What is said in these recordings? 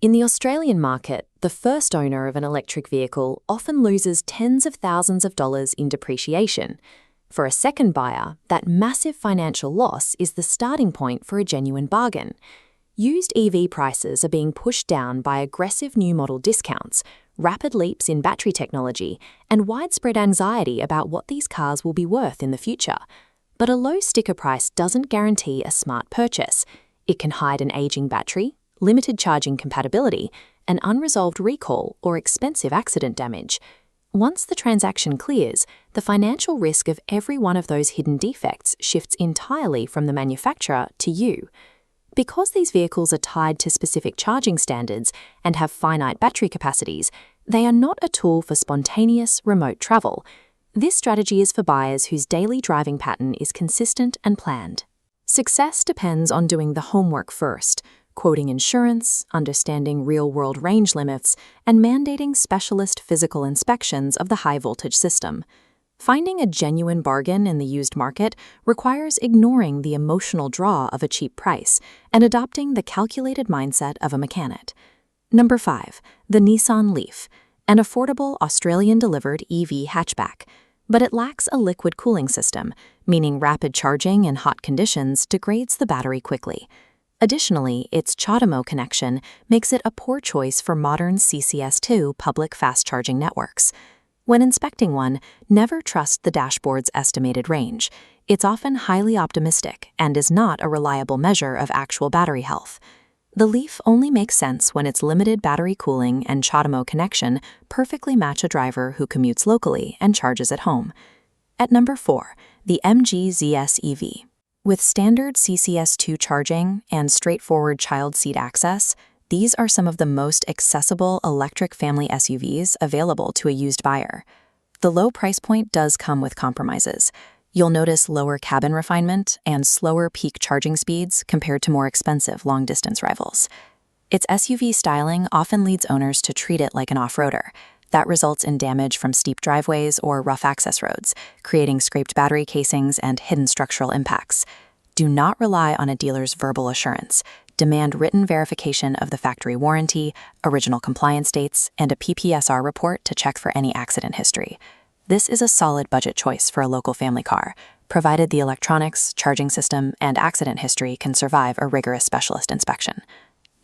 In the Australian market, the first owner of an electric vehicle often loses tens of thousands of dollars in depreciation. For a second buyer, that massive financial loss is the starting point for a genuine bargain. Used EV prices are being pushed down by aggressive new model discounts, rapid leaps in battery technology, and widespread anxiety about what these cars will be worth in the future. But a low sticker price doesn't guarantee a smart purchase. It can hide an aging battery, limited charging compatibility, an unresolved recall, or expensive accident damage. Once the transaction clears, the financial risk of every one of those hidden defects shifts entirely from the manufacturer to you. Because these vehicles are tied to specific charging standards and have finite battery capacities, they are not a tool for spontaneous, remote travel. This strategy is for buyers whose daily driving pattern is consistent and planned. Success depends on doing the homework first, quoting insurance, understanding real-world range limits, and mandating specialist physical inspections of the high-voltage system. Finding a genuine bargain in the used market requires ignoring the emotional draw of a cheap price and adopting the calculated mindset of a mechanic. Number 5. The Nissan Leaf, an affordable Australian-delivered EV hatchback. But it lacks a liquid cooling system, meaning rapid charging in hot conditions degrades the battery quickly. Additionally, its CHAdeMO connection makes it a poor choice for modern CCS2 public fast-charging networks. When inspecting one, never trust the dashboard's estimated range. It's often highly optimistic and is not a reliable measure of actual battery health. The Leaf only makes sense when its limited battery cooling and CHAdeMO connection perfectly match a driver who commutes locally and charges at home. At number 4, the MG ZS EV. With standard CCS2 charging and straightforward child seat access, these are some of the most accessible electric family SUVs available to a used buyer. The low price point does come with compromises. You'll notice lower cabin refinement and slower peak charging speeds compared to more expensive long-distance rivals. Its SUV styling often leads owners to treat it like an off-roader. That results in damage from steep driveways or rough access roads, creating scraped battery casings and hidden structural impacts. Do not rely on a dealer's verbal assurance. Demand written verification of the factory warranty, original compliance dates, and a PPSR report to check for any accident history. This is a solid budget choice for a local family car, provided the electronics, charging system, and accident history can survive a rigorous specialist inspection.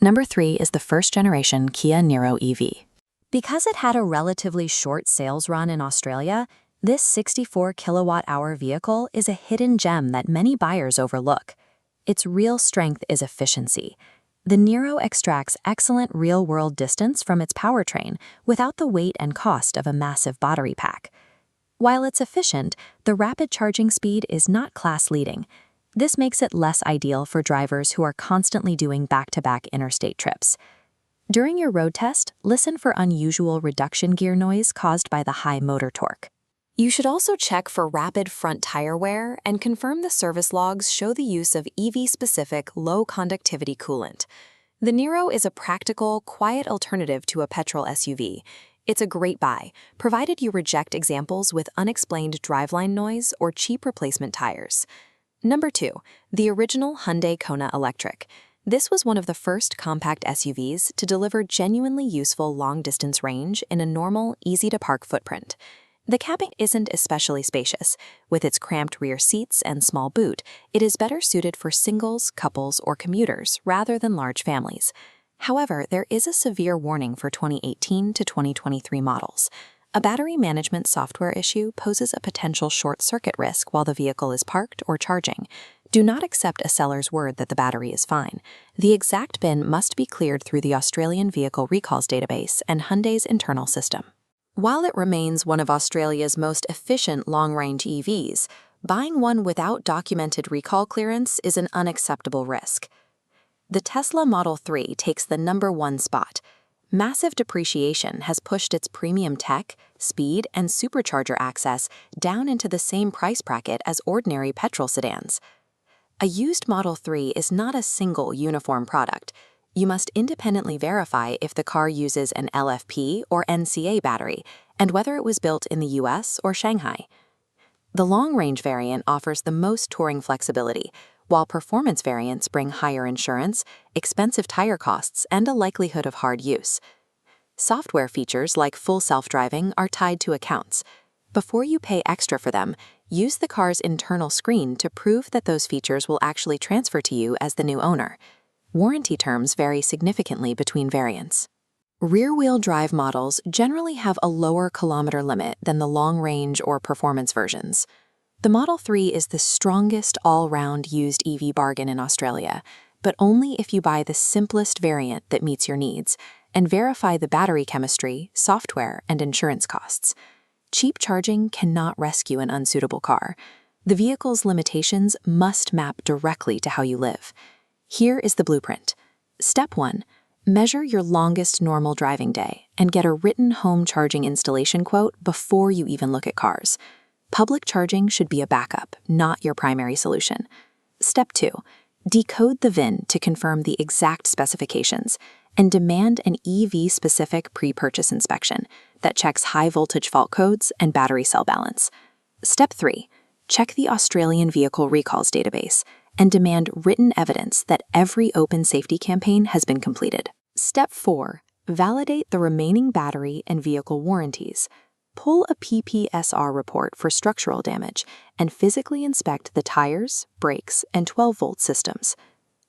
Number 3 is the first-generation Kia Niro EV. Because it had a relatively short sales run in Australia, this 64 kilowatt-hour vehicle is a hidden gem that many buyers overlook. Its real strength is efficiency. The Niro extracts excellent real-world distance from its powertrain without the weight and cost of a massive battery pack. While it's efficient, the rapid charging speed is not class-leading. This makes it less ideal for drivers who are constantly doing back-to-back interstate trips. During your road test, listen for unusual reduction gear noise caused by the high motor torque. You should also check for rapid front tire wear and confirm the service logs show the use of EV-specific low-conductivity coolant. The Niro is a practical, quiet alternative to a petrol SUV. It's a great buy, provided you reject examples with unexplained driveline noise or cheap replacement tires. Number 2, the original Hyundai Kona Electric. This was one of the first compact SUVs to deliver genuinely useful long-distance range in a normal, easy-to-park footprint. The cabin isn't especially spacious. With its cramped rear seats and small boot, it is better suited for singles, couples, or commuters rather than large families. However, there is a severe warning for 2018 to 2023 models. A battery management software issue poses a potential short-circuit risk while the vehicle is parked or charging. Do not accept a seller's word that the battery is fine. The exact bin must be cleared through the Australian Vehicle Recalls Database and Hyundai's internal system. While it remains one of Australia's most efficient long-range EVs, buying one without documented recall clearance is an unacceptable risk. The Tesla Model 3 takes the number 1 spot. Massive depreciation has pushed its premium tech, speed, and supercharger access down into the same price bracket as ordinary petrol sedans. A used Model 3 is not a single uniform product. You must independently verify if the car uses an LFP or NCA battery and whether it was built in the US or Shanghai. The long-range variant offers the most touring flexibility, while performance variants bring higher insurance, expensive tire costs, and a likelihood of hard use. Software features like full self-driving are tied to accounts. Before you pay extra for them, use the car's internal screen to prove that those features will actually transfer to you as the new owner. Warranty terms vary significantly between variants. Rear-wheel drive models generally have a lower kilometer limit than the long-range or performance versions. The Model 3 is the strongest all-round used EV bargain in Australia, but only if you buy the simplest variant that meets your needs and verify the battery chemistry, software, and insurance costs. Cheap charging cannot rescue an unsuitable car. The vehicle's limitations must map directly to how you live. Here is the blueprint. Step 1. Measure your longest normal driving day and get a written home charging installation quote before you even look at cars. Public charging should be a backup, not your primary solution. Step 2. Decode the VIN to confirm the exact specifications and demand an EV-specific pre-purchase inspection that checks high-voltage fault codes and battery cell balance. Step 3. Check the Australian Vehicle Recalls database and demand written evidence that every open safety campaign has been completed. Step 4. Validate the remaining battery and vehicle warranties. Pull a PPSR report for structural damage and physically inspect the tires, brakes, and 12-volt systems.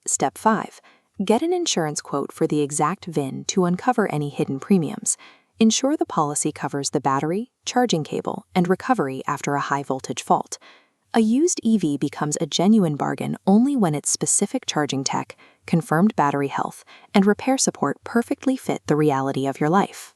Step 5. Get an insurance quote for the exact VIN to uncover any hidden premiums. Ensure the policy covers the battery, charging cable, and recovery after a high-voltage fault. A used EV becomes a genuine bargain only when its specific charging tech, confirmed battery health, and repair support perfectly fit the reality of your life.